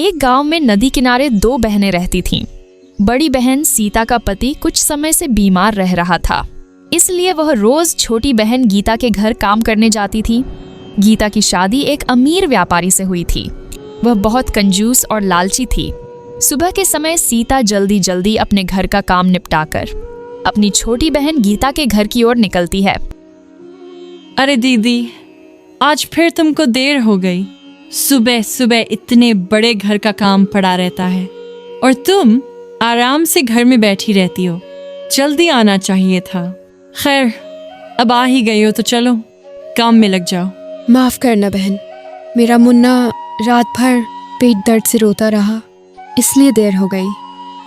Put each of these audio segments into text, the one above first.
एक गांव में नदी किनारे दो बहनें रहती थीं। बड़ी बहन सीता का पति कुछ समय से बीमार रह रहा था, इसलिए वह रोज छोटी बहन गीता के घर काम करने जाती थी। गीता की शादी एक अमीर व्यापारी से हुई थी। वह बहुत कंजूस और लालची थी। सुबह के समय सीता जल्दी जल्दी अपने घर का काम निपटाकर अपनी छोटी बहन गीता के घर की ओर निकलती है। अरे दीदी, आज फिर तुमको देर हो गई। सुबह सुबह इतने बड़े घर का काम पड़ा रहता है और तुम आराम से घर में बैठी रहती हो। जल्दी आना चाहिए था। खैर, अब आ ही गई हो तो चलो काम में लग जाओ। माफ़ करना बहन, मेरा मुन्ना रात भर पेट दर्द से रोता रहा, इसलिए देर हो गई।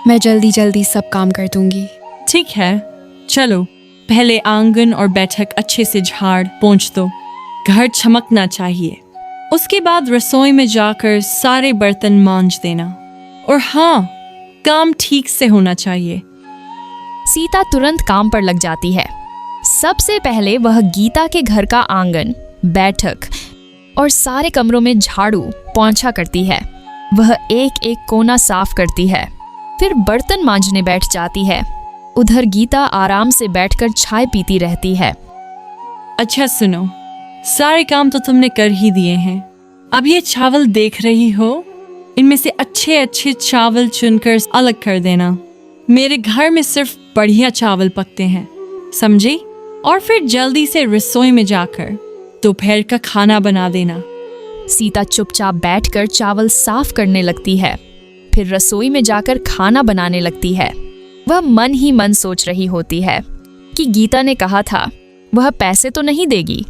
मैं जल्दी जल्दी सब काम कर दूंगी। ठीक है, चलो पहले आंगन और बैठक अच्छे से झाड़ पोंछ दो। घर चमकना चाहिए। उसके बाद रसोई में जाकर सारे बर्तन मांज देना। और हाँ, काम ठीक से होना चाहिए। सीता तुरंत काम पर लग जाती है। सबसे पहले वह गीता के घर का आंगन, बैठक और सारे कमरों में झाड़ू पोंछा करती है। वह एक एक कोना साफ करती है, फिर बर्तन मांजने बैठ जाती है। उधर गीता आराम से बैठकर चाय पीती रहती है। अच्छा सुनो, सारे काम तो तुमने कर ही दिए हैं। अब ये चावल देख रही हो, इनमें से अच्छे अच्छे चावल चुनकर अलग कर देना। मेरे घर में सिर्फ बढ़िया चावल पकते हैं, समझी? और फिर जल्दी से रसोई में जाकर दोपहर का खाना बना देना। सीता चुपचाप बैठकर चावल साफ करने लगती है, फिर रसोई में जाकर खाना बनाने लगती है। वह मन ही मन सोच रही होती है कि गीता ने कहा था वह पैसे तो नहीं देगी,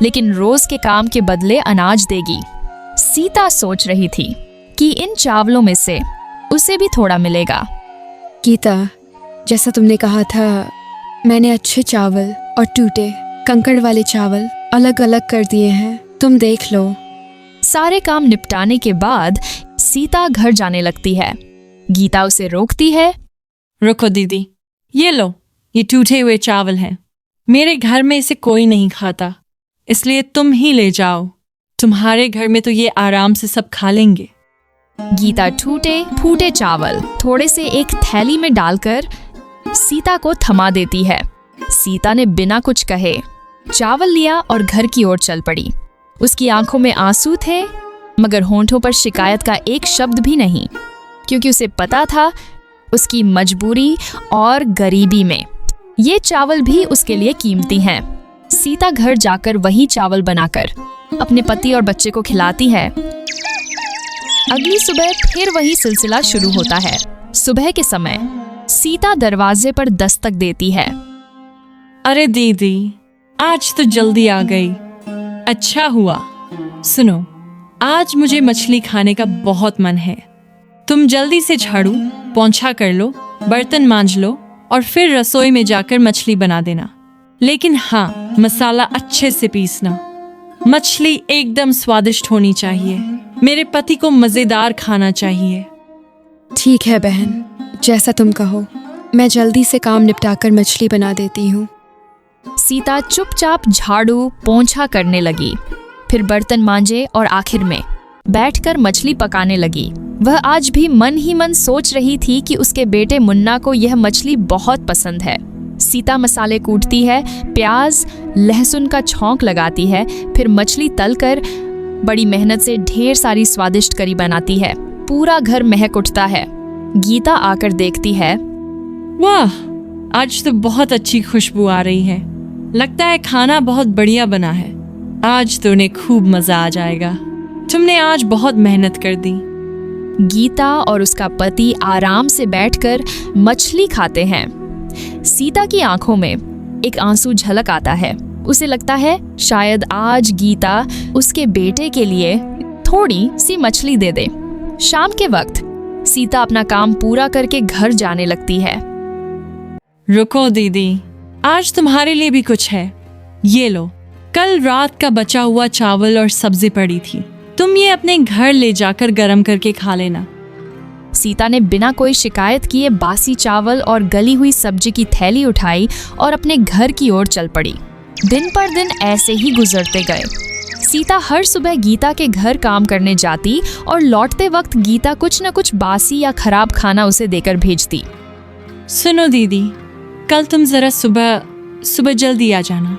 लेकिन रोज के काम के बदले अनाज देगी। सीता सोच रही थी कि इन चावलों में से उसे भी थोड़ा मिलेगा। गीता, जैसा तुमने कहा था, मैंने अच्छे चावल और टूटे कंकड़ वाले चावल अलग अलग कर दिए हैं। तुम देख लो। सारे काम निपटाने के बाद सीता घर जाने लगती है। गीता उसे रोकती है। रुको दीदी, ये लो, ये टूटे हुए चावल हैं। मेरे घर में इसे कोई नहीं खाता, इसलिए तुम ही ले जाओ। तुम्हारे घर में तो ये आराम से सब खा लेंगे। गीता टूटे फूटे चावल थोड़े से एक थैली में डालकर सीता को थमा देती है। सीता ने बिना कुछ कहे चावल लिया और घर की ओर चल पड़ी। उसकी आंखों में आंसू थे, मगर होंठों पर शिकायत का एक शब्द भी नहीं, क्योंकि उसे पता था उसकी मजबूरी और गरीबी में ये चावल भी उसके लिए कीमती हैं। सीता घर जाकर वही चावल बनाकर अपने पति और बच्चे को खिलाती है। अगली सुबह फिर वही सिलसिला शुरू होता है। सुबह के समय सीता दरवाजे पर दस्तक देती है। अरे दीदी, आज तो जल्दी आ गई। अच्छा हुआ। सुनो, आज मुझे मछली खाने का बहुत मन है। तुम जल्दी से झाड़ू पोंछा कर लो, बर्तन मांज लो और फिर रसोई में जाकर मछली बना देना। लेकिन हाँ, मसाला अच्छे से पीसना। मछली एकदम स्वादिष्ट होनी चाहिए। मेरे पति को मजेदार खाना चाहिए। ठीक है बहन, जैसा तुम कहो। मैं जल्दी से काम निपटाकर मछली बना देती हूँ। सीता चुपचाप झाड़ू पोंछा करने लगी, फिर बर्तन मांजे और आखिर में बैठकर मछली पकाने लगी। वह आज भी मन ही मन सोच रही थी कि उसके बेटे मुन्ना को यह मछली बहुत पसंद है। सीता मसाले कूटती है, प्याज लहसुन का छौंक लगाती है, फिर मछली तलकर बड़ी मेहनत से ढेर सारी स्वादिष्ट करी बनाती है। पूरा घर महक उठता है। गीता आकर देखती है। वाह, आज तो बहुत अच्छी खुशबू आ रही है। लगता है खाना बहुत बढ़िया बना है। आज तो उन्हें खूब मजा आ जाएगा। तुमने आज बहुत मेहनत कर दी। गीता और उसका पति आराम से बैठकर मछली खाते हैं। सीता की आंखों में एक आंसू झलक आता है। उसे लगता है शायद आज गीता उसके बेटे के लिए थोड़ी सी मछली दे दे। शाम के वक्त सीता अपना काम पूरा करके घर जाने लगती है। रुको दीदी, आज तुम्हारे लिए भी कुछ है। ये लो, कल रात का बचा हुआ चावल और सब्जी पड़ी थी। तुम ये अपने घर ले जाकर गरम करके खा लेना। सीता ने बिना कोई शिकायत किए बासी चावल और गली हुई सब्जी की थैली उठाई और अपने घर की ओर चल पड़ी। दिन पर दिन ऐसे ही गुजरते गए। सीता हर सुबह गीता के घर काम करने जाती और लौटते वक्त गीता कुछ न कुछ बासी या खराब खाना उसे देकर भेजती। सुनो दीदी, कल तुम जरा सुबह जल्दी आ जाना।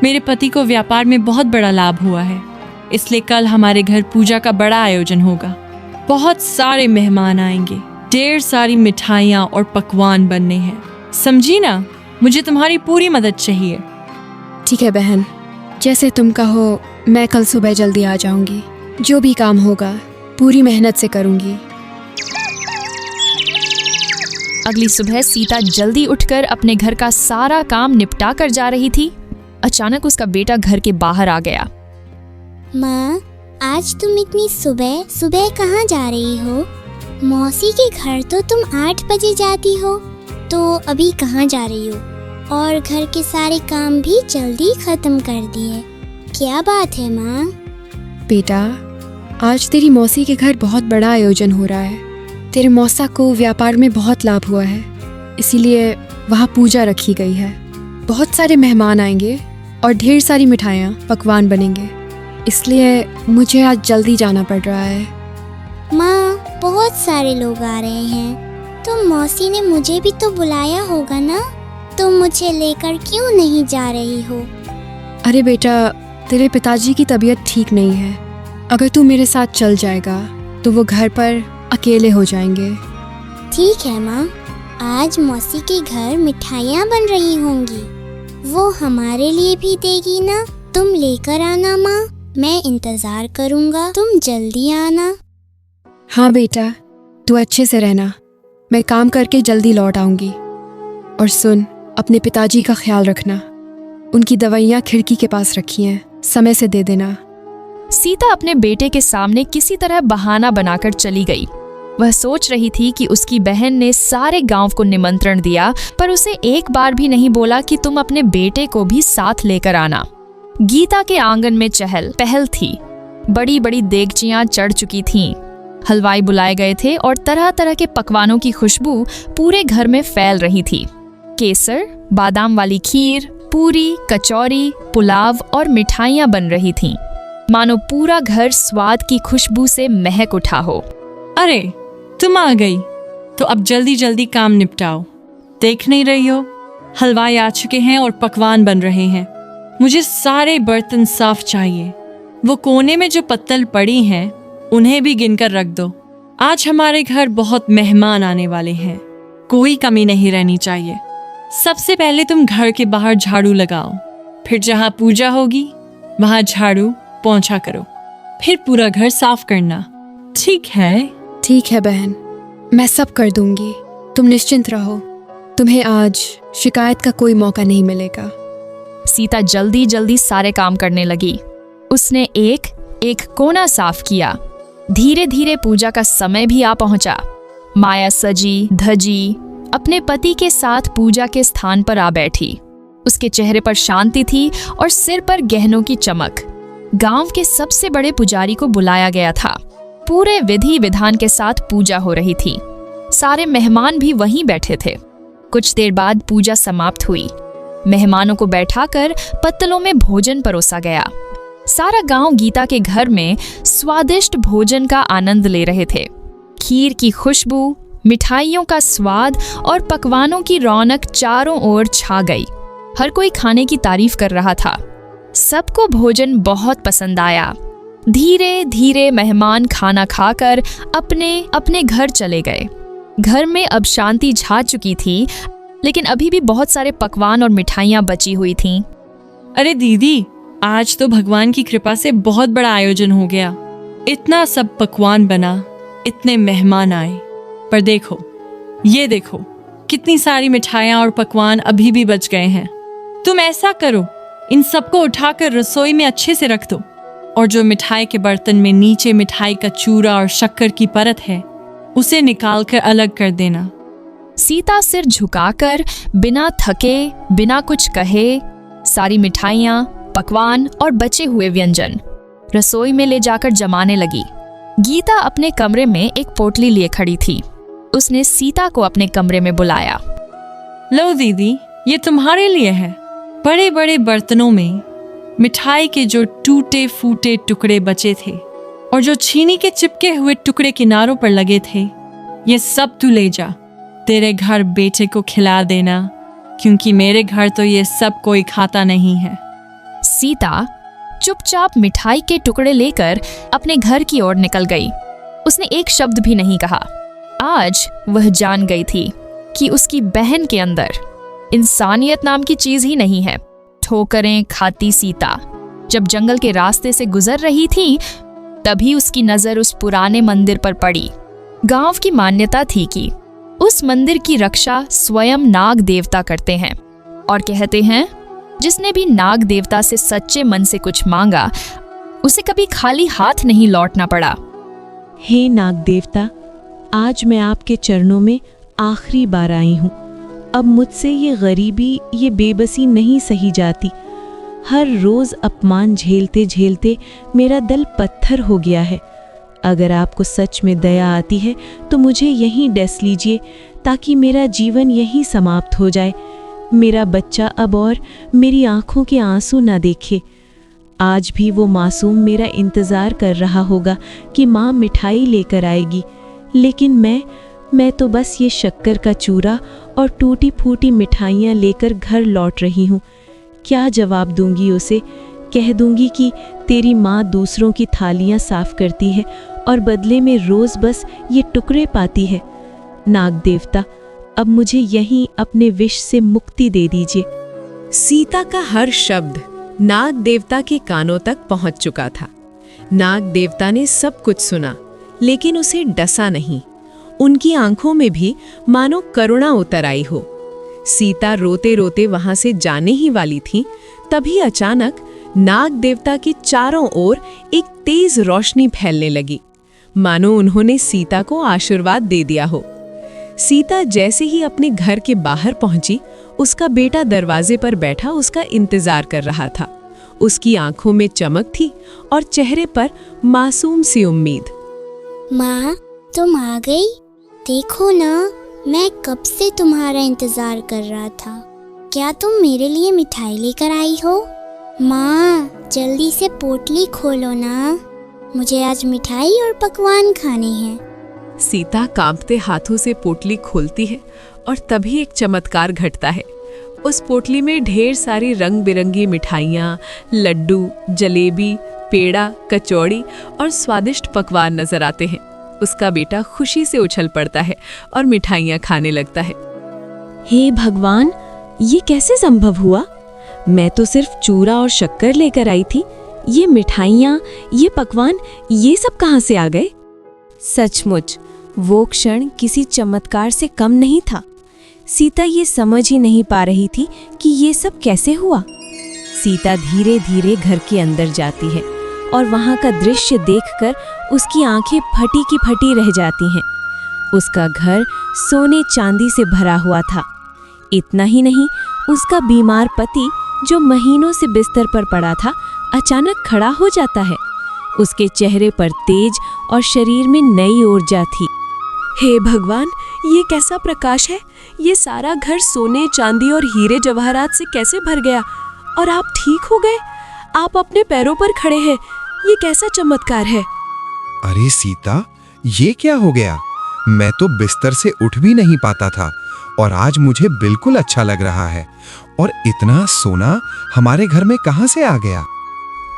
मेरे पति को व्यापार में बहुत बड़ा लाभ हुआ है, इसलिए कल हमारे घर पूजा का बड़ा आयोजन होगा। बहुत सारे मेहमान आएंगे, ढेर सारी मिठाइयाँ और पकवान बनने हैं। समझी ना? मुझे तुम्हारी पूरी मदद चाहिए। ठीक है बहन, जैसे तुम कहो मैं कल सुबह जल्दी आ जाऊंगी। जो भी काम होगा पूरी मेहनत से करूंगी। अगली सुबह सीता जल्दी उठकर अपने घर का सारा काम निपटा कर जा रही थी। अचानक उसका बेटा घर के बाहर आ गया। माँ, आज तुम इतनी सुबह सुबह कहाँ जा रही हो? मौसी के घर तो तुम 8 बजे जाती हो, तो अभी कहाँ जा रही हो? और घर के सारे काम भी जल्दी खत्म कर दिए। क्या बात है माँ? बेटा, आज तेरी मौसी के घर बहुत बड़ा आयोजन हो रहा है। तेरे मौसा को व्यापार में बहुत लाभ हुआ है, इसीलिए वहाँ पूजा रखी गई है। बहुत सारे मेहमान आएंगे और ढेर सारी मिठाइयाँ पकवान बनेंगे, इसलिए मुझे आज जल्दी जाना पड़ रहा है। माँ, बहुत सारे लोग आ रहे हैं, तो मौसी ने मुझे भी तो बुलाया होगा ना? तुम मुझे लेकर क्यों नहीं जा रही हो? अरे बेटा, तेरे पिताजी की तबीयत ठीक नहीं है। अगर तू मेरे साथ चल जाएगा तो वो घर पर अकेले हो जाएंगे। ठीक है माँ, आज मौसी के घर मिठाइयाँ बन रही होंगी, वो हमारे लिए भी देगी ना? तुम लेकर आना माँ, मैं इंतजार करूँगा, तुम जल्दी आना। हाँ बेटा, तू अच्छे से रहना, मैं काम करके जल्दी लौट आऊँगी। और सुन, अपने पिताजी का ख्याल रखना। उनकी दवाइयाँ खिड़की के पास रखी हैं, समय से दे देना। सीता अपने बेटे के सामने किसी तरह बहाना बनाकर चली गई। वह सोच रही थी कि उसकी बहन ने सारे गांव को निमंत्रण दिया, पर उसे एक बार भी नहीं बोला कि तुम अपने बेटे को भी साथ लेकर आना। गीता के आंगन में चहल पहल थी। बड़ी बड़ी देगचियां चढ़ चुकी थीं। हलवाई बुलाए गए थे और तरह तरह के पकवानों की खुशबू पूरे घर में फैल रही थी। केसर, बादाम वाली खीर, पूरी, कचौरी, पुलाव और मिठाइयाँ बन रही थीं। मानो पूरा घर स्वाद की खुशबू से महक उठा हो। अरे, तुम आ गई, तो अब जल्दी जल्दी काम निपटाओ। देख नहीं रही हो, हलवाई आ चुके हैं और पकवान बन रहे हैं। मुझे सारे बर्तन साफ चाहिए। वो कोने में जो पत्तल पड़ी हैं, उन्हें भी गिनकर रख दो। आज हमारे घर बहुत मेहमान आने वाले हैं, कोई कमी नहीं रहनी चाहिए। सबसे पहले तुम घर के बाहर झाड़ू लगाओ, फिर जहाँ पूजा होगी वहाँ झाड़ू पोंछा करो, फिर पूरा घर साफ करना। ठीक है? ठीक है बहन, मैं सब कर दूंगी, तुम निश्चिंत रहो। तुम्हें आज शिकायत का कोई मौका नहीं मिलेगा। सीता जल्दी जल्दी सारे काम करने लगी। उसने एक एक कोना साफ किया। धीरे धीरे पूजा का समय भी आ पहुंचा। माया सजी धजी अपने पति के साथ पूजा के स्थान पर आ बैठी। उसके चेहरे पर शांति थी और सिर पर गहनों की चमक। गांव के सबसे बड़े पुजारी को बुलाया गया था। पूरे विधि विधान के साथ पूजा हो रही थी। सारे मेहमान भी वहीं बैठे थे। कुछ देर बाद पूजा समाप्त हुई। मेहमानों को बैठाकर पत्तलों में भोजन परोसा गया। सारा गांव गीता के घर में स्वादिष्ट भोजन का आनंद ले रहे थे। खीर की खुशबू, मिठाइयों का स्वाद और पकवानों की रौनक चारों ओर छा गई। हर कोई खाने की तारीफ कर रहा था। सबको भोजन बहुत पसंद आया। धीरे धीरे मेहमान खाना खाकर अपने अपने घर चले गए। घर में अब शांति छा चुकी थी, लेकिन अभी भी बहुत सारे पकवान और मिठाइयाँ बची हुई थीं। अरे दीदी, आज तो भगवान की कृपा से बहुत बड़ा आयोजन हो गया। इतना सब पकवान बना, इतने मेहमान आए, पर देखो, ये देखो, कितनी सारी मिठाइयाँ और पकवान अभी भी बच गए हैं। तुम ऐसा करो, इन सबको उठाकर रसोई में अच्छे से रख दो, और जो मिठाई के बर्तन में नीचे मिठाई का चूरा और शक्कर की परत है, उसे निकालकर अलग कर देना। सीता सिर झुकाकर बिना थके, बिना कुछ कहे सारी मिठाइयाँ, पकवान और बचे हुए व्यंजन रसोई में ले जाकर जमाने लगी। गीता अपने कमरे में एक पोटली लिए खड़ी थी। उसने सीता को अपने कमरे में बुलाया। लो दीदी, ये तुम्हारे लिए है। बड़े बड़े बर्तनों में मिठाई के जो टूटे फूटे टुकड़े बचे थे और जो चीनी के चिपके हुए टुकड़े किनारों पर लगे थे, ये सब तू ले जा। तेरे घर बेटे को खिला देना, क्योंकि मेरे घर तो ये सब कोई खाता नहीं है। सीता चुपचाप मिठाई के टुकड़े लेकर अपने घर की ओर निकल गई। उसने एक शब्द भी नहीं कहा। आज वह जान गई थी कि उसकी बहन के अंदर इंसानियत नाम की चीज ही नहीं है। ठोकरें खाती सीता जब जंगल के रास्ते से गुजर रही थी, तभी उसकी नजर उस पुराने मंदिर पर पड़ी। गांव की मान्यता थी कि उस मंदिर की रक्षा स्वयं नाग देवता करते हैं और कहते हैं जिसने भी नाग देवता से सच्चे मन से कुछ मांगा, उसे कभी खाली हाथ नहीं लौटना पड़ा। हे नाग देवता, आज मैं आपके चरणों में आखिरी बार आई हूँ। अब मुझसे ये गरीबी, ये बेबसी नहीं सही जाती। हर रोज अपमान झेलते झेलते मेरा दिल पत्थर हो गया है। अगर आपको सच में दया आती है तो मुझे यहीं डस लीजिए, ताकि मेरा जीवन यहीं समाप्त हो जाए। मेरा बच्चा अब और मेरी आंखों के आंसू ना देखे। आज भी वो मासूम मेरा इंतज़ार कर रहा होगा कि माँ मिठाई लेकर आएगी, लेकिन मैं तो बस ये शक्कर का चूरा और टूटी फूटी मिठाइयाँ लेकर घर लौट रही हूँ। क्या जवाब दूंगी उसे? कह दूंगी कि तेरी माँ दूसरों की थालियाँ साफ करती है और बदले में रोज़ बस ये टुकड़े पाती है। नाग देवता, अब मुझे यहीं अपने विष से मुक्ति दे दीजिए। सीता का हर शब्द नाग देवता के कानों तक पहुंच चुका था। नाग देवता ने सब कुछ सुना, लेकिन उसे डसा नहीं। उनकी आंखों में भी मानो करुणा उतर आई हो। सीता रोते रोते वहां से जाने ही वाली थी, तभी अचानक नाग देवता के चारों ओर एक तेज रोशनी फैलने लगी, मानो उन्होंने सीता को आशीर्वाद दे दिया हो। सीता जैसे ही अपने घर के बाहर पहुंची, उसका बेटा दरवाजे पर बैठा उसका इंतजार कर रहा था। उसकी आंखों में चमक थी और चेहरे पर मासूम सी उम्मीद। माँ, तुम आ गई? देखो ना, मैं कब से तुम्हारा इंतजार कर रहा था। क्या तुम मेरे लिए मिठाई लेकर आई हो? माँ, जल्दी से पोटली खोलो ना, मुझे आज मिठाई और पकवान खाने हैं। सीता कांपते हाथों से पोटली खोलती है और तभी एक चमत्कार घटता है। उस पोटली में ढेर सारी रंग बिरंगी मिठाइयाँ, लड्डू, जलेबी, पेड़ा, कचौड़ी और स्वादिष्ट पकवान नजर आते हैं। उसका बेटा खुशी से उछल पड़ता है और मिठाइयाँ खाने लगता है। हे भगवान, ये कैसे संभव हुआ? मैं तो सिर्फ चूरा और शक्कर लेकर आई थी। ये मिठाइयाँ, ये पकवान, ये सब कहाँ से आ गए? सचमुच वो क्षण किसी चमत्कार से कम नहीं था। सीता ये समझ ही नहीं पा रही थी कि ये सब कैसे हुआ। सीता धीरे धीरे घर के अंदर जाती है और वहाँ का दृश्य देखकर उसकी आंखें फटी की फटी रह जाती हैं। उसका घर सोने चांदी से भरा हुआ था। इतना ही नहीं, उसका बीमार पति जो महीनों से बिस्तर पर पड़ा था, अचानक खड़ा हो जाता है। उसके चेहरे पर तेज और शरीर में नई ऊर्जा थी। हे भगवान, ये कैसा प्रकाश है? ये सारा घर सोने, चांदी और हीरे जवाहरात से कैसे भर गया? और आप ठीक हो गए? आप अपने पैरों पर खड़े हैं। ये कैसा चमत्कार है? अरे सीता, ये क्या हो गया? मैं तो बिस्तर से उठ भी नहीं पाता था और आज मुझे बिल्कुल अच्छा लग रहा है। और इतना सोना हमारे घर में कहाँ से आ गया?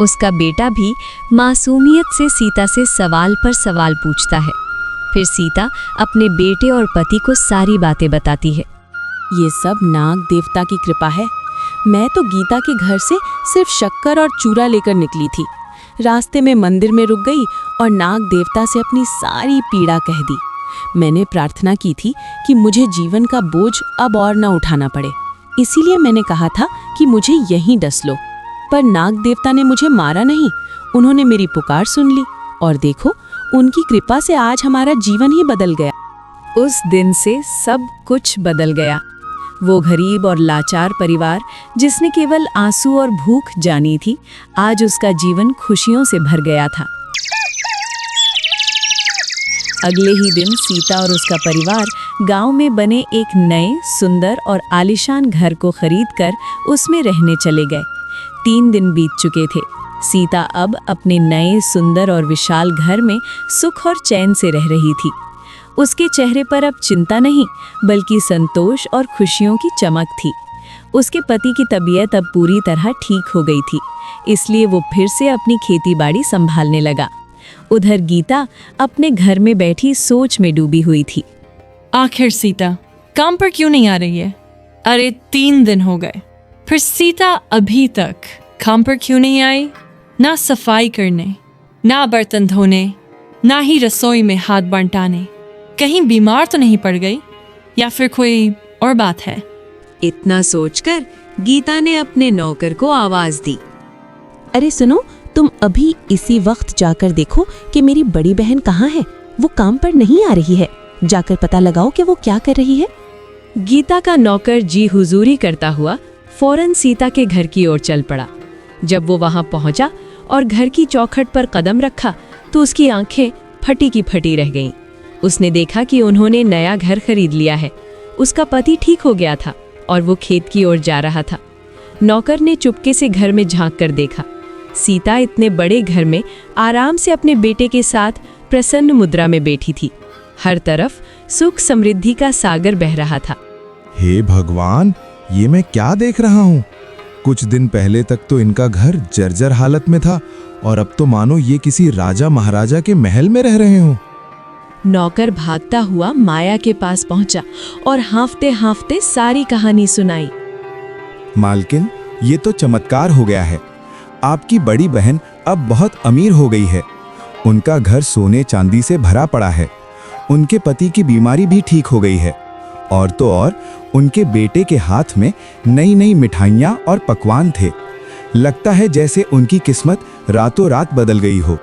उसका बेटा भी मासूमियत से सीता से सवाल पर सवाल पूछता है। फिर सीता अपने बेटे और पति को सारी बातें बताती है। ये सब नाग देवता की कृपा है। मैं तो गीता के घर से सिर्फ शक्कर और चूरा लेकर निकली थी। रास्ते में मंदिर में रुक गई और नाग देवता से अपनी सारी पीड़ा कह दी। मैंने प्रार्थना की थी कि मुझे जीवन का बोझ अब और न उठाना पड़े, इसीलिए मैंने कहा था कि मुझे यहीं डस लो। पर नाग देवता ने मुझे मारा नहीं, उन्होंने मेरी पुकार सुन ली और देखो, उनकी कृपा से आज हमारा जीवन ही बदल गया। उस दिन से सब कुछ बदल गया। वो गरीब और लाचार परिवार जिसने केवल आंसू और भूख जानी थी, आज उसका जीवन खुशियों से भर गया था। अगले ही दिन सीता और उसका परिवार गांव में बने एक नए, सुंदर और आलीशान घर को खरीदकर उसमें रहने चले गए। 3 दिन बीत चुके थे। सीता अब अपने नए सुंदर और विशाल घर में सुख और चैन से रह रही थी। उसके चेहरे पर अब चिंता नहीं, बल्कि संतोष और खुशियों की चमक थी। उसके पति की तबीयत अब पूरी तरह ठीक हो गई थी, इसलिए वो फिर से अपनी खेतीबाड़ी संभालने लगा। उधर गीता अपने घर में बैठी सोच में डूबी हुई थी। आखिर सीता काम पर क्यों नहीं आ रही है? अरे 3 दिन हो गए, फिर सीता अभी तक काम पर क्यों नहीं आई? ना सफाई करने, ना बर्तन धोने, ना ही रसोई में हाथ बंटाने। कहीं बीमार तो नहीं पड़ गई, या फिर कोई और बात है? इतना सोचकर गीता ने अपने नौकर को आवाज दी। अरे सुनो, तुम अभी इसी वक्त जाकर देखो कि मेरी बड़ी बहन कहाँ है। वो काम पर नहीं आ रही है। जाकर पता लगाओ कि वो क्या कर रही है। गीता का नौकर जी हुजूरी करता हुआ फौरन सीता के घर की ओर चल पड़ा। जब वो वहां पहुंचा और घर की चौखट पर कदम रखा तो उसकी आंखें फटी की फटी रह गईं। उसने देखा कि उन्होंने नया घर खरीद लिया है। उसका पति ठीक हो गया था और वो खेत की ओर जा रहा था। नौकर ने चुपके से घर में झांक कर देखा। सीता इतने बड़े घर में आराम से अपने बेटे के साथ प्रसन्न मुद्रा में बैठी थी। हर तरफ सुख समृद्धि का सागर बह रहा था। हे भगवान, ये मैं क्या देख रहा हूँ? कुछ दिन पहले तक तो इनका घर जर्जर हालत में था और अब तो मानो ये किसी राजा महाराजा के महल में रह रहे हों। नौकर भागता हुआ माया के पास पहुंचा और हांफते हांफते सारी कहानी सुनाई। मालकिन, ये तो चमत्कार हो गया है। आपकी बड़ी बहन अब बहुत अमीर हो गई है। उनका घर सोने चांदी से भरा पड़ा है। उनके पति की बीमारी भी ठीक हो गई है और तो और उनके बेटे के हाथ में नई नई मिठाइयाँ और पकवान थे। लगता है जैसे उनकी किस्मत रातों रात बदल गई हो।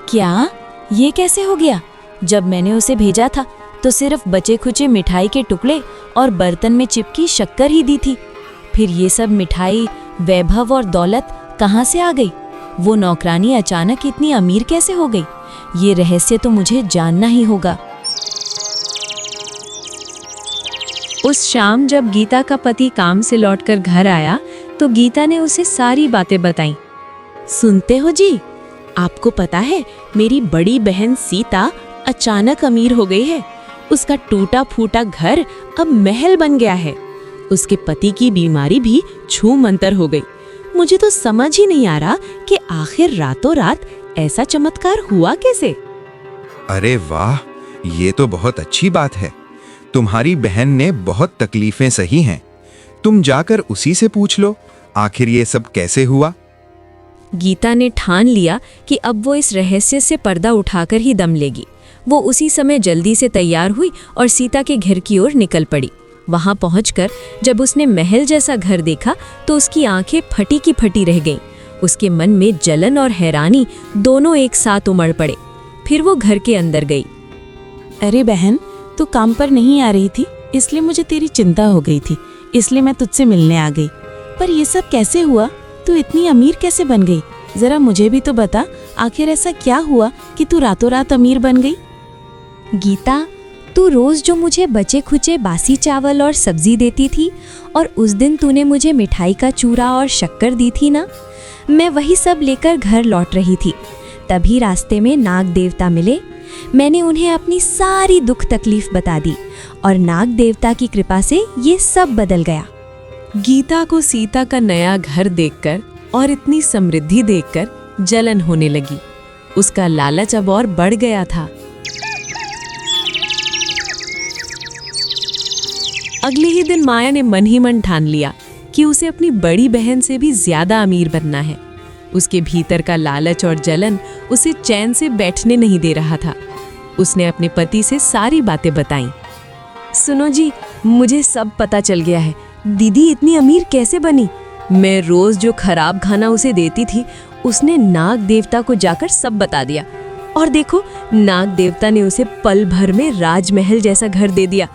क्या ये कैसे हो गया? जब मैंने उसे भेजा था तो सिर्फ बचे खुचे मिठाई के टुकड़े और बर्तन में चिपकी शक्कर ही दी थी। फिर ये सब मिठाई, वैभव और दौलत कहाँ से आ गई? वो नौकरानी अचानक इतनी अमीर कैसे हो गई? ये रहस्य तो मुझे जानना ही होगा। उस शाम जब गीता का पति काम से लौटकर घर आया तो गीता ने उसे सारी बातें बताईं। सुनते हो जी, आपको पता है मेरी बड़ी बहन सीता अचानक अमीर हो गई है। उसका टूटा फूटा घर अब महल बन गया है। उसके पति की बीमारी भी छू मंतर हो गई। मुझे तो समझ ही नहीं आ रहा कि आखिर रातों रात ऐसा चमत्कार हुआ कैसे। अरे वाह, ये तो बहुत अच्छी बात है। तुम्हारी बहन ने बहुत तकलीफें सही हैं। तुम जाकर उसी से पूछ लो आखिर ये सब कैसे हुआ। गीता ने ठान लिया कि अब वो इस रहस्य से पर्दा उठाकर ही दम लेगी। वो उसी समय जल्दी से तैयार हुई और सीता के घर की ओर निकल पड़ी। वहां पहुंचकर जब उसने महल जैसा घर देखा तो उसकी आंखें फटी की फटी रह गईं। उसके मन में जलन और हैरानी दोनों एक साथ उमड़ पड़े। फिर वो घर के अंदर गई। अरे बहन, तू काम पर नहीं आ रही थी, इसलिए मुझे तेरी चिंता हो गई थी, इसलिए मैं तुझसे मिलने आ गई। पर ये सब कैसे हुआ? तू इतनी अमीर कैसे बन गई? जरा मुझे भी तो बता, आखिर ऐसा क्या हुआ कि तू रातों रात अमीर बन गई? गीता, तू रोज जो मुझे बचे खुचे बासी चावल और सब्जी देती थी और उस दिन तूने मुझे मिठाई का चूरा और शक्कर दी थी ना, मैं वही सब लेकर घर लौट रही थी। तभी रास्ते में नाग देवता मिले। मैंने उन्हें अपनी सारी दुख तकलीफ बता दी और नाग देवता की कृपा से ये सब बदल गया। गीता को सीता का नया घर देखकर और इतनी समृद्धि देखकर जलन होने लगी। उसका लालच अब और बढ़ गया था। अगले ही दिन माया ने मन ही मन ठान लिया कि उसे अपनी बड़ी बहन से भी ज्यादा अमीर बनना है। उसके भीतर का लालच और जलन उसे चैन से बैठने नहीं दे रहा था। उसने अपने पति से सारी बातें बताईं। सुनो जी, मुझे सब पता चल गया है। दीदी इतनी अमीर कैसे बनी? मैं रोज जो खराब खाना उसे देती थी, उसने नाग देवता को जाकर सब बता दिया। और देखो, नाग देवता ने उसे पल भर में राजमहल जैसा घर दे दिया।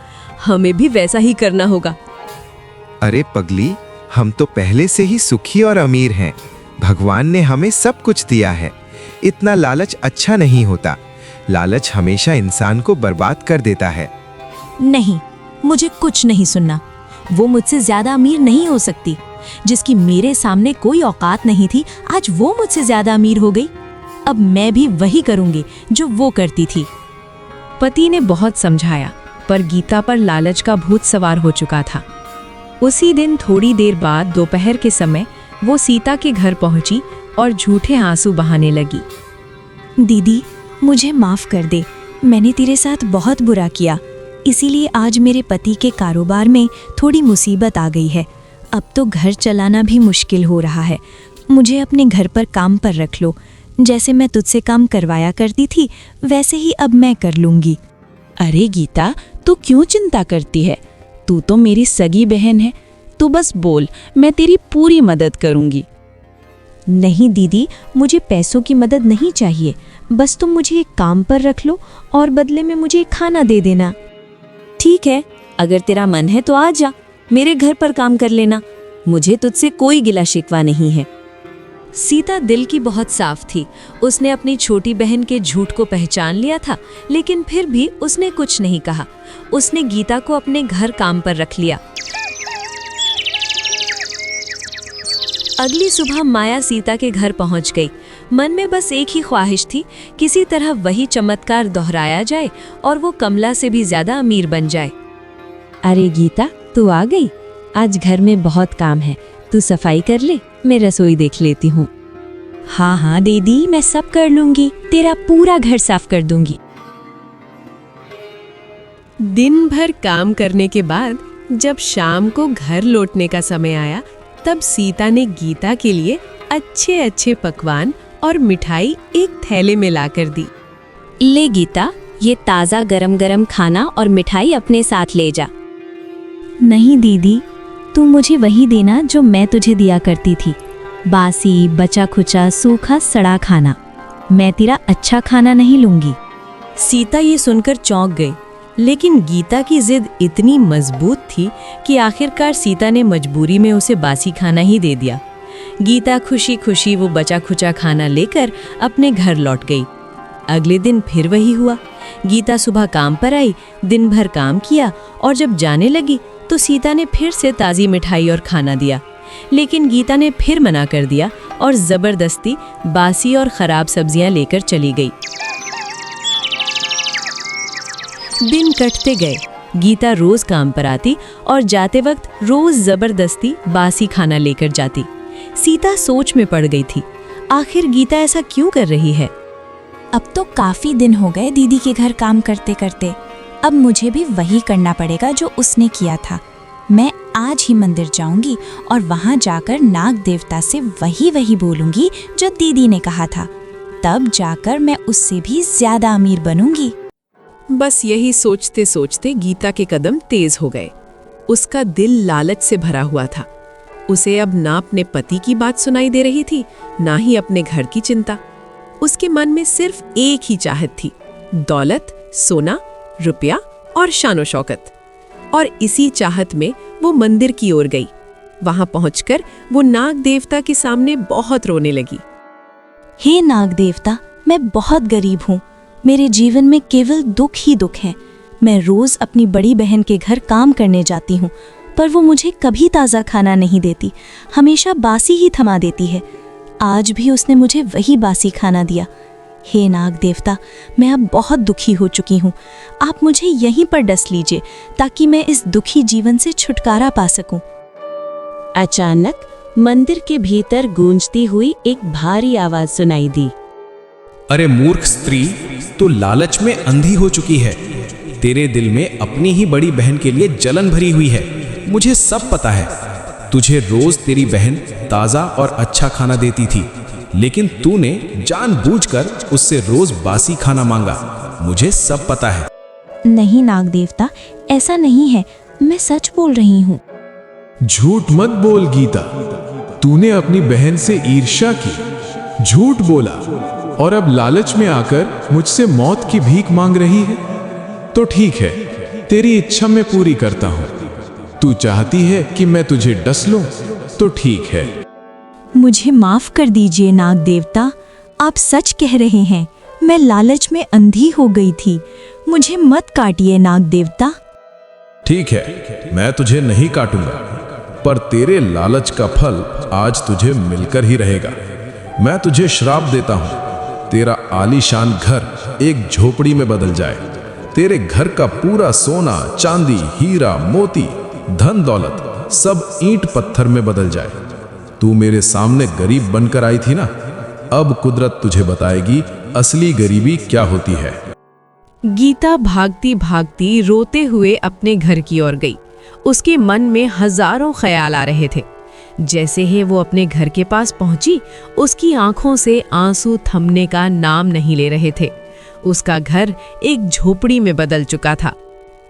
हमें भी वैसा ही करना होगा। अरे पगली, हम तो पहले से ही सुखी और अमीर हैं। भगवान ने हमें सब कुछ दिया है। इतना लालच अच्छा नहीं होता। लालच हमेशा इंसान को बर्बाद कर देता है। नहीं, मुझे कुछ नहीं सुनना। वो मुझसे ज्यादा अमीर नहीं हो सकती। जिसकी मेरे सामने कोई औकात नहीं थी, आज वो मुझसे ज्यादा अमीर हो गई। अब मैं भी वही करूंगी जो वो करती थी। पति ने बहुत समझाया, पर गीता पर लालच का भूत सवार हो चुका था। उसी दिन थोड़ी देर बाद दोपहर के समय वो सीता के घर पहुंची और झूठे आंसू बहाने लगी। दीदी, मुझे माफ कर दे, मैंने तेरे साथ बहुत बुरा किया, इसीलिए आज मेरे पति के कारोबार में थोड़ी मुसीबत आ गई है। अब तो घर चलाना भी मुश्किल हो रहा है। मुझे अपने घर पर काम पर रख लो। जैसे मैं तुझसे काम करवाया करती थी, वैसे ही अब मैं कर लूंगी। अरे गीता, तू क्यों चिंता करती है? तू तो मेरी सगी बहन है। तू बस बोल, मैं तेरी पूरी मदद करूंगी। नहीं दीदी, मुझे पैसों की मदद नहीं चाहिए। बस तुम मुझे एक काम पर रख लो और बदले में मुझे खाना दे देना। ठीक है, अगर तेरा मन है तो आ जा, मेरे घर पर काम कर लेना। मुझे तुझसे कोई गिला शिकवा नहीं है। सीता दिल की बहुत साफ थी। उसने अपनी छोटी बहन के झूठ को पहचान लिया था, लेकिन फिर भी उसने कुछ नहीं कहा। उसने गीता को अपने घर काम पर रख लिया। अगली सुबह माया सीता के घर पहुंच गई। मन में बस एक ही ख्वाहिश थी, किसी तरह वही चमत्कार दोहराया जाए और वो कमला से भी ज्यादा अमीर बन जाए। अरे गीता, तू आ गई? आज घर में बहुत काम है, तू सफाई कर ले, मैं रसोई देख लेती हूँ। हाँ हाँ दीदी, मैं सब कर लूंगी, तेरा पूरा घर साफ कर दूंगी। दिन भर काम करने के बाद जब शाम को घर लौटने का समय आया, तब सीता ने गीता के लिए अच्छे अच्छे पकवान और मिठाई एक थैले में लाकर दी। ले गीता, ये ताज़ा गरम गरम खाना और मिठाई अपने साथ ले जा। नहीं दीदी, तू मुझे वही देना जो मैं तुझे दिया करती थी। बासी, बचा खुचा, सूखा सड़ा खाना। मैं तेरा अच्छा खाना नहीं लूंगी। सीता ये सुनकर चौंक गई, लेकिन गीता की जिद इतनी मजबूत थी कि आखिरकार सीता ने मजबूरी में उसे बासी खाना ही दे दिया। गीता खुशी खुशी वो बचा खुचा खाना लेकर अपने घर लौट गई। अगले दिन फिर वही हुआ। गीता सुबह काम पर आई, दिन भर काम किया और जब जाने लगी तो सीता ने फिर से ताज़ी मिठाई और खाना दिया। लेकिन गीता ने फिर मना कर दिया और जबरदस्ती बासी और खराब सब्जियां लेकर चली गई। दिन कटते गए। गीता रोज काम पर आती और जाते वक्त रोज जबरदस्ती बासी खाना लेकर जाती। सीता सोच में पड़ गई थी, आखिर गीता ऐसा क्यों कर रही है? अब तो काफी दिन हो गए दीदी के घर काम करते करते। अब मुझे भी वही करना पड़ेगा जो उसने किया था। मैं आज ही मंदिर जाऊंगी और वहां जाकर नाग देवता से वही बोलूंगी जो दीदी ने कहा था। तब जाकर मैं उससे भी ज्यादा अमीर बनूंगी। बस यही सोचते सोचते गीता के कदम तेज हो गए। उसका दिल लालच से भरा हुआ था। उसे अब ना अपने पति की बात सुनाई दे रही थी, ना ही अपने घर की चिंता। उसके मन में सिर्फ एक ही चाहत थी, दौलत, सोना, रुपया और शानो शौकत। और इसी चाहत में वो मंदिर की ओर गई। वहां पहुंचकर वो नाग देवता के सामने बहुत रोने लगी। हे नाग देवता, मैं बहुत गरीब हूँ। मेरे जीवन में केवल दुख ही दुख है। मैं रोज अपनी बड़ी बहन के घर काम करने जाती हूँ, पर वो मुझे कभी ताज़ा खाना नहीं देती, हमेशा बासी ही थमा देती है। आज भी उसने मुझे वही बासी खाना दिया। हे नाग देवता, मैं अब बहुत दुखी हो चुकी हूँ। आप मुझे यहीं पर डस लीजिए ताकि मैं इस दुखी जीवन से छुटकारा पा सकूं। अचानक मंदिर के भीतर गूंजती हुई एक भारी आवाज सुनाई दी। अरे मूर्ख स्त्री, तू लालच में अंधी हो चुकी है। तेरे दिल में अपनी ही बड़ी बहन के लिए जलन भरी हुई है। मुझे सब पता है। तुझे रोज तेरी बहन ताज़ा और अच्छा खाना देती थी, लेकिन तूने जानबूझकर उससे रोज बासी खाना मांगा। मुझे सब पता है। नहीं नाग देवता, ऐसा नहीं है, मैं सच बोल रही हूँ। झूठ मत बोल गीता। तूने अपनी बहन से ईर्ष्या की, झूठ बोला और अब लालच में आकर मुझसे मौत की भीख मांग रही है। तो ठीक है, तेरी इच्छा मैं पूरी करता हूँ। तू चाहती है कि मैं तुझे डस लूं, तो ठीक है। मुझे माफ कर दीजिए नाग देवता, आप सच कह रहे हैं। मैं लालच में अंधी हो गई थी। मुझे मत काटिए नाग देवता। ठीक है, मैं तुझे नहीं काटूंगा, पर तेरे लालच का फल आज तुझे मिलकर ही रहेगा। मैं तुझे श्राप देता हूं, तेरा आलीशान घर एक झोपड़ी में बदल जाए। तेरे घर का पूरा सोना, चांदी, हीरा, मोती, धन दौलत सब ईंट पत्थर में बदल जाए। तू मेरे सामने गरीब बनकर आई थी ना, अब कुदरत तुझे बताएगी असली गरीबी क्या होती है। गीता भागती भागती रोते हुए अपने घर की ओर गई। उसके मन में हजारों ख्याल आ रहे थे। जैसे ही वो अपने घर के पास पहुंची, उसकी आंखों से आंसू थमने का नाम नहीं ले रहे थे। उसका घर एक झोपड़ी में बदल चुका था।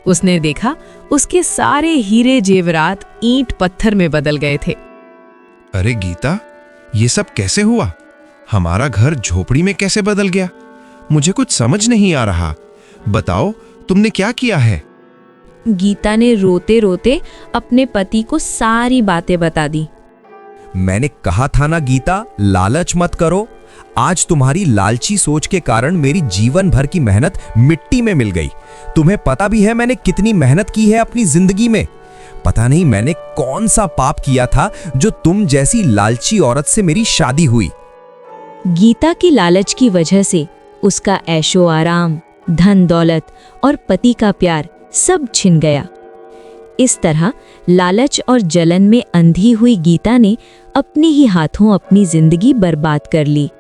उसने देखा उसके सारे हीरे जेवरात ईंट पत्थर में बदल गए थे। अरे गीता, ये सब कैसे हुआ? हमारा घर झोपड़ी में कैसे बदल गया? मुझे कुछ समझ नहीं आ रहा। बताओ, तुमने क्या किया है? गीता ने रोते रोते अपने पति को सारी बातें बता दी। मैंने कहा था ना गीता, लालच मत करो। आज तुम्हारी लालची सोच के कारण मेरी जीवन भर की मेहनत मिट्टी में मिल गई। तुम्हें पता भी है मैंने कितनी मेहनत की है अपनी जिंदगी में। पता नहीं मैंने कौन सा पाप किया था जो तुम जैसी लालची औरत से मेरी शादी हुई। गीता की लालच की वजह से उसका ऐशो आराम, धन दौलत और पति का प्यार सब छिन गया। इस तरह लालच और जलन में अंधी हुई गीता ने अपने ही हाथों अपनी जिंदगी बर्बाद कर ली।